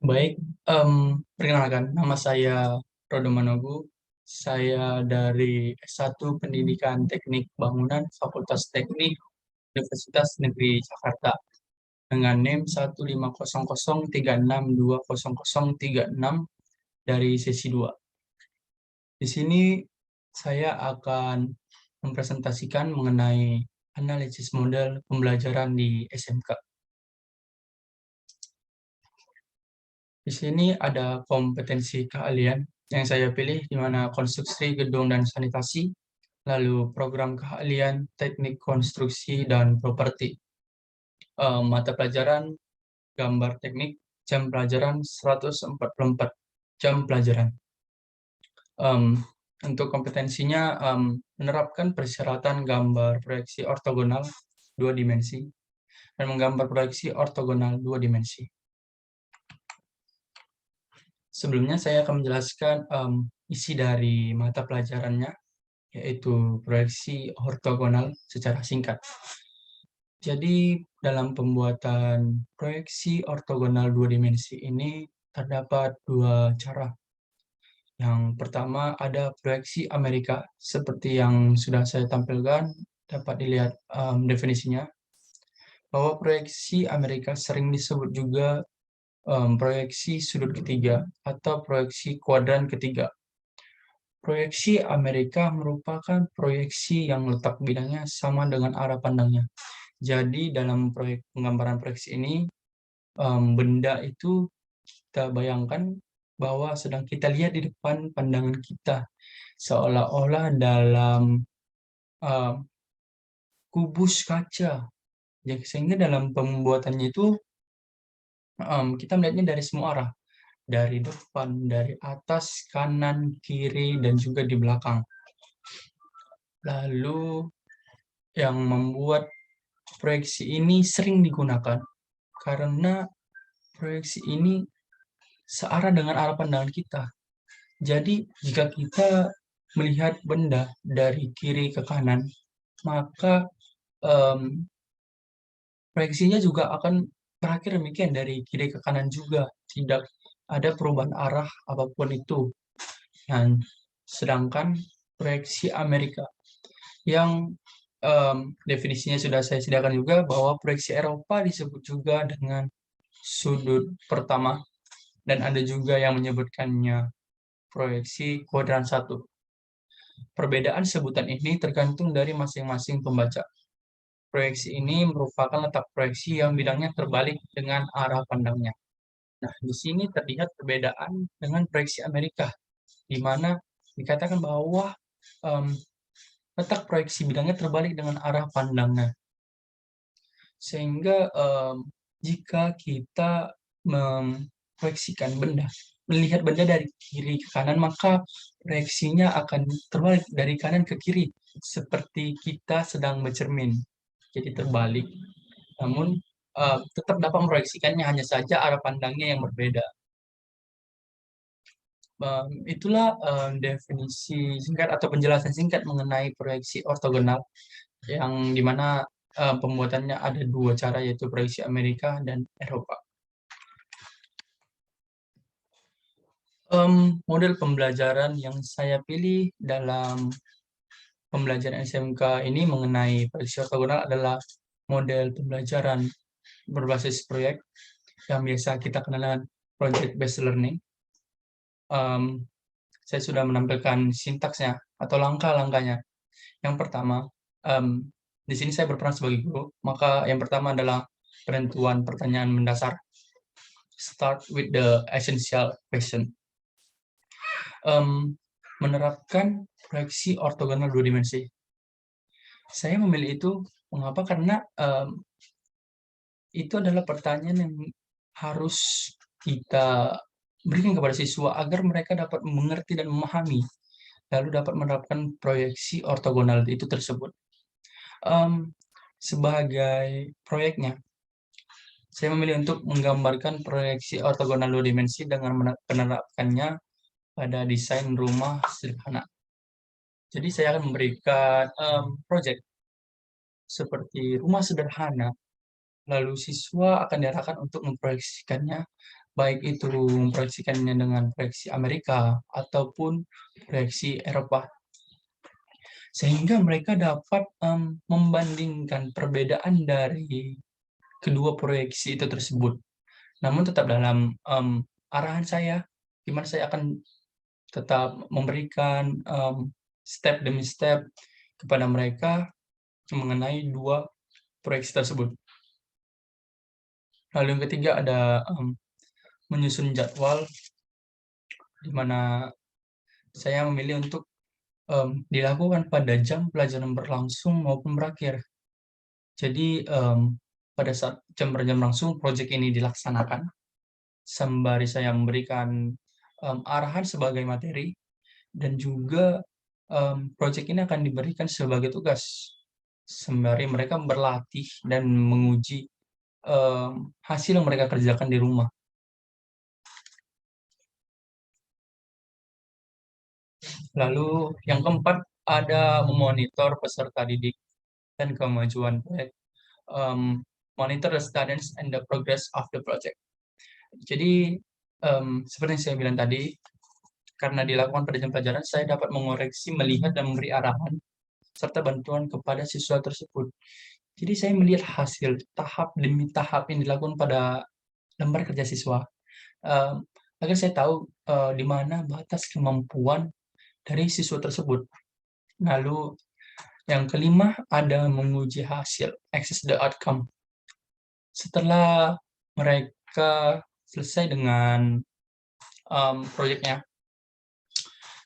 Baik, perkenalkan, nama saya Rodo Manogu. Saya dari S1 Pendidikan Teknik Bangunan, Fakultas Teknik, Universitas Negeri Jakarta, dengan NIM 15003620036 dari sesi 2. Di sini saya akan mempresentasikan mengenai analisis model pembelajaran di SMK. Di sini ada kompetensi keahlian yang saya pilih, di mana konstruksi gedung dan sanitasi, lalu program keahlian teknik konstruksi dan properti. Mata pelajaran gambar teknik, jam pelajaran 144 jam pelajaran. Untuk kompetensinya, menerapkan persyaratan gambar proyeksi ortogonal 2 dimensi dan menggambar proyeksi ortogonal 2 dimensi. Sebelumnya saya akan menjelaskan isi dari mata pelajarannya, yaitu proyeksi ortogonal secara singkat. Jadi, dalam pembuatan proyeksi ortogonal 2 dimensi ini terdapat 2 cara. Yang pertama ada proyeksi Amerika, seperti yang sudah saya tampilkan, dapat dilihat definisinya, bahwa proyeksi Amerika sering disebut juga proyeksi sudut ketiga atau proyeksi kuadran ketiga. Proyeksi Amerika merupakan proyeksi yang letak bidangnya sama dengan arah pandangnya. Jadi dalam penggambaran proyeksi ini, benda itu kita bayangkan bahwa sedang kita lihat di depan pandangan kita, seolah-olah dalam kubus kaca. Ya, sehingga dalam pembuatannya itu kita melihatnya dari semua arah, dari depan, dari atas, kanan, kiri, dan juga di belakang. Lalu yang membuat proyeksi ini sering digunakan karena proyeksi ini searah dengan arah pandangan kita. Jadi jika kita melihat benda dari kiri ke kanan, maka proyeksinya juga akan berakhir demikian dari kiri ke kanan juga, tidak ada perubahan arah apapun itu. Dan sedangkan proyeksi Amerika yang definisinya sudah saya sediakan juga, bahwa proyeksi Eropa disebut juga dengan sudut pertama, dan ada juga yang menyebutkannya proyeksi kuadran 1. Perbedaan sebutan ini tergantung dari masing-masing pembaca. Proyeksi ini merupakan letak proyeksi yang bidangnya terbalik dengan arah pandangnya. Nah, di sini terlihat perbedaan dengan proyeksi Amerika, di mana dikatakan bahwa letak proyeksi bidangnya terbalik dengan arah pandangnya. Sehingga jika kita memproyeksikan benda, melihat benda dari kiri ke kanan, maka proyeksinya akan terbalik dari kanan ke kiri, seperti kita sedang bercermin. Jadi terbalik, namun tetap dapat memproyeksikannya, hanya saja arah pandangnya yang berbeda. Itulah definisi singkat atau penjelasan singkat mengenai proyeksi ortogonal, yang dimana pembuatannya ada 2 cara, yaitu proyeksi Amerika dan Eropa. Model pembelajaran yang saya pilih dalam pembelajaran SMK ini mengenai proyeksi ortogonal adalah model pembelajaran berbasis proyek yang biasa kita kenal dengan project based learning. Saya sudah menampilkan sintaksnya atau langkah-langkahnya. Yang pertama, di sini saya berperan sebagai guru, maka yang pertama adalah penentuan pertanyaan mendasar. Start with the essential question. Menerapkan proyeksi ortogonal 2 dimensi. Saya memilih itu, mengapa? Karena itu adalah pertanyaan yang harus kita berikan kepada siswa agar mereka dapat mengerti dan memahami, lalu dapat menerapkan proyeksi ortogonal itu tersebut. Sebagai proyeknya, saya memilih untuk menggambarkan proyeksi ortogonal 2 dimensi dengan menerapkannya pada desain rumah sederhana. Jadi saya akan memberikan proyek seperti rumah sederhana, lalu siswa akan diarahkan untuk memproyeksikannya baik itu memproyeksikannya dengan proyeksi Amerika ataupun proyeksi Eropa. Sehingga mereka dapat membandingkan perbedaan dari kedua proyeksi itu tersebut. Namun tetap dalam arahan saya, di mana saya akan tetap memberikan step demi step kepada mereka mengenai dua proyeksi tersebut. Lalu yang ketiga ada menyusun jadwal, di mana saya memilih untuk dilakukan pada jam pelajaran berlangsung maupun berakhir. Jadi pada saat jam berlangsung proyek ini dilaksanakan, sembari saya memberikan arahan sebagai materi, dan juga proyek ini akan diberikan sebagai tugas, sembari mereka berlatih dan menguji hasil yang mereka kerjakan di rumah. Lalu yang keempat ada memonitor peserta didik dan kemajuan proyek. Monitor the status and the progress of the project. Jadi seperti yang saya bilang tadi, karena dilakukan pada jam pelajaran, saya dapat mengoreksi, melihat, dan memberi arahan serta bantuan kepada siswa tersebut. Jadi saya melihat hasil tahap demi tahap yang dilakukan pada lembar kerja siswa, agar saya tahu di mana batas kemampuan dari siswa tersebut. Lalu yang kelima ada menguji hasil, assess the outcome. Setelah mereka selesai dengan proyeknya,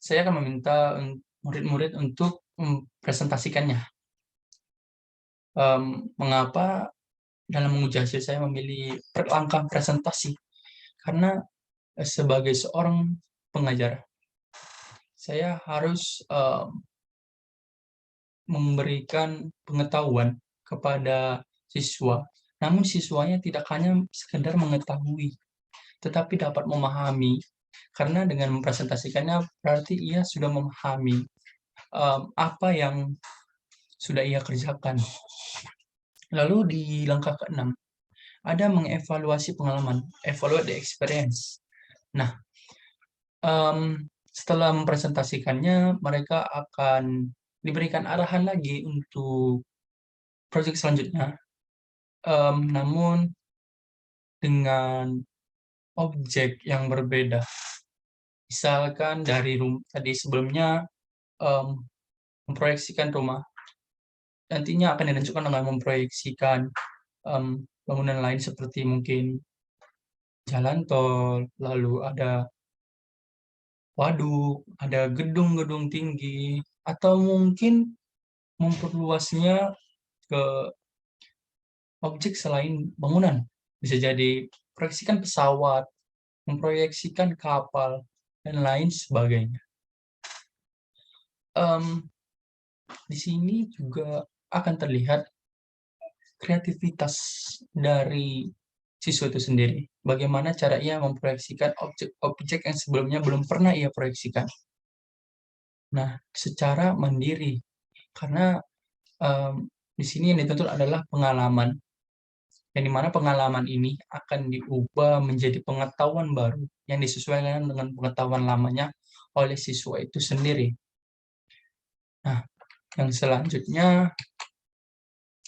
saya akan meminta murid-murid untuk mempresentasikannya. Mengapa dalam menguji hasil saya memilih langkah presentasi? Karena sebagai seorang pengajar, saya harus memberikan pengetahuan kepada siswa. Namun siswanya tidak hanya sekedar mengetahui, tetapi dapat memahami. Karena dengan mempresentasikannya berarti ia sudah memahami apa yang sudah ia kerjakan. Lalu di langkah ke-6, ada mengevaluasi pengalaman, evaluate the experience. Nah, setelah mempresentasikannya, mereka akan diberikan arahan lagi untuk proyek selanjutnya, namun dengan objek yang berbeda. Misalkan dari tadi sebelumnya memproyeksikan rumah, nantinya akan dilanjutkan dengan memproyeksikan bangunan lain seperti mungkin jalan tol, lalu ada waduk, ada gedung-gedung tinggi, atau mungkin memperluasnya ke objek selain bangunan. Bisa jadi proyeksikan pesawat, memproyeksikan kapal, dan lain sebagainya. Di sini juga akan terlihat kreativitas dari siswa itu sendiri. Bagaimana cara ia memproyeksikan objek-objek yang sebelumnya belum pernah ia proyeksikan. Nah, secara mandiri. Karena di sini yang dituntut adalah pengalaman. Yang dimana pengalaman ini akan diubah menjadi pengetahuan baru yang disesuaikan dengan pengetahuan lamanya oleh siswa itu sendiri. Nah, yang selanjutnya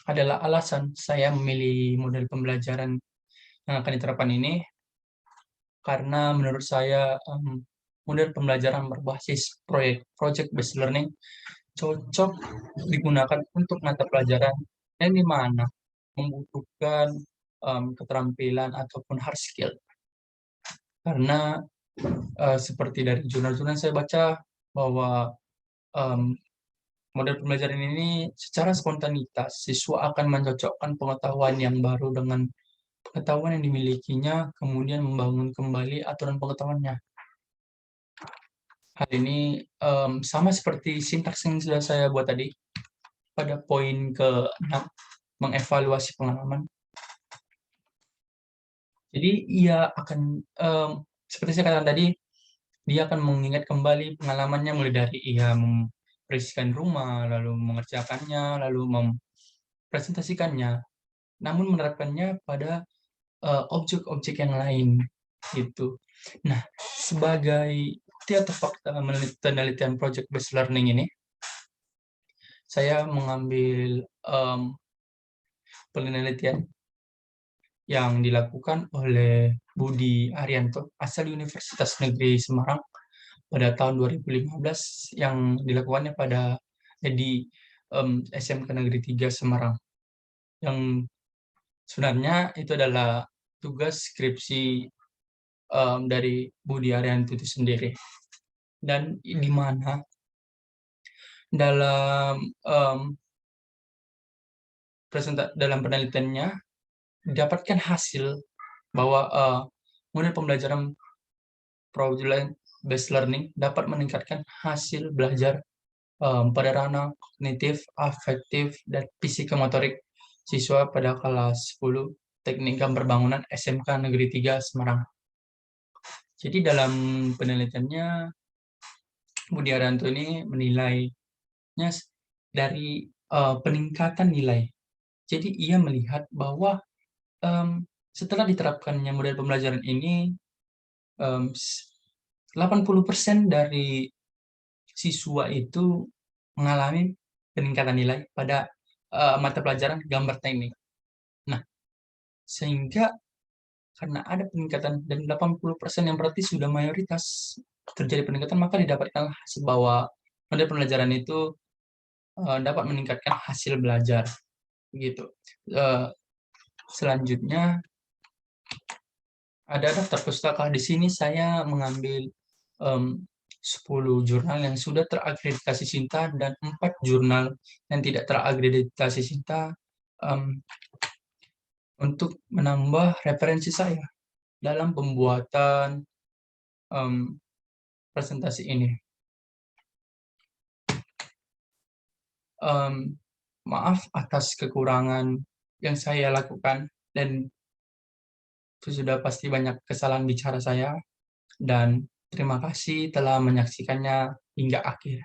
adalah alasan saya memilih model pembelajaran yang akan diterapkan ini, karena menurut saya model pembelajaran berbasis project based learning cocok digunakan untuk mata pelajaran yang dimana membutuhkan keterampilan ataupun hard skill. Karena seperti dari jurnal-jurnal saya baca bahwa model pembelajaran ini secara spontanitas siswa akan mencocokkan pengetahuan yang baru dengan pengetahuan yang dimilikinya, kemudian membangun kembali aturan pengetahuannya. Hal ini sama seperti sintaks yang sudah saya buat tadi pada poin ke-6, mengevaluasi pengalaman. Jadi ia akan, seperti saya katakan tadi, dia akan mengingat kembali pengalamannya mulai dari ia mempresentasikan rumah, lalu mengerjakannya, lalu mempresentasikannya, namun menerapkannya pada objek-objek yang lain. gitu. Nah, sebagai bukti atau fakta penelitian project based learning ini, saya mengambil penelitian yang dilakukan oleh Budi Arianto, asal Universitas Negeri Semarang pada tahun 2015, yang dilakukannya di SMK Negeri 3 Semarang. Yang sebenarnya itu adalah tugas skripsi dari Budi Arianto itu sendiri. Dan di mana dalam dalam penelitiannya didapatkan hasil bahwa model pembelajaran project based learning dapat meningkatkan hasil belajar pada ranah kognitif, afektif, dan psikomotorik siswa pada kelas 10 Teknik Gambar Bangunan SMK Negeri 3 Semarang. Jadi dalam penelitiannya, Budi Arianto ini menilainya dari peningkatan nilai. Jadi ia melihat bahwa setelah diterapkannya model pembelajaran ini, 80% dari siswa itu mengalami peningkatan nilai pada mata pelajaran gambar teknik. Nah, sehingga karena ada peningkatan dan 80% yang berarti sudah mayoritas terjadi peningkatan, maka didapatkan hasil bahwa model pembelajaran itu dapat meningkatkan hasil belajar, begitu. Selanjutnya ada daftar pustaka. Di sini saya mengambil 10 jurnal yang sudah terakreditasi Sinta dan 4 jurnal yang tidak terakreditasi Sinta, untuk menambah referensi saya dalam pembuatan presentasi ini. Maaf atas kekurangan yang saya lakukan, dan itu sudah pasti banyak kesalahan bicara saya, dan terima kasih telah menyaksikannya hingga akhir.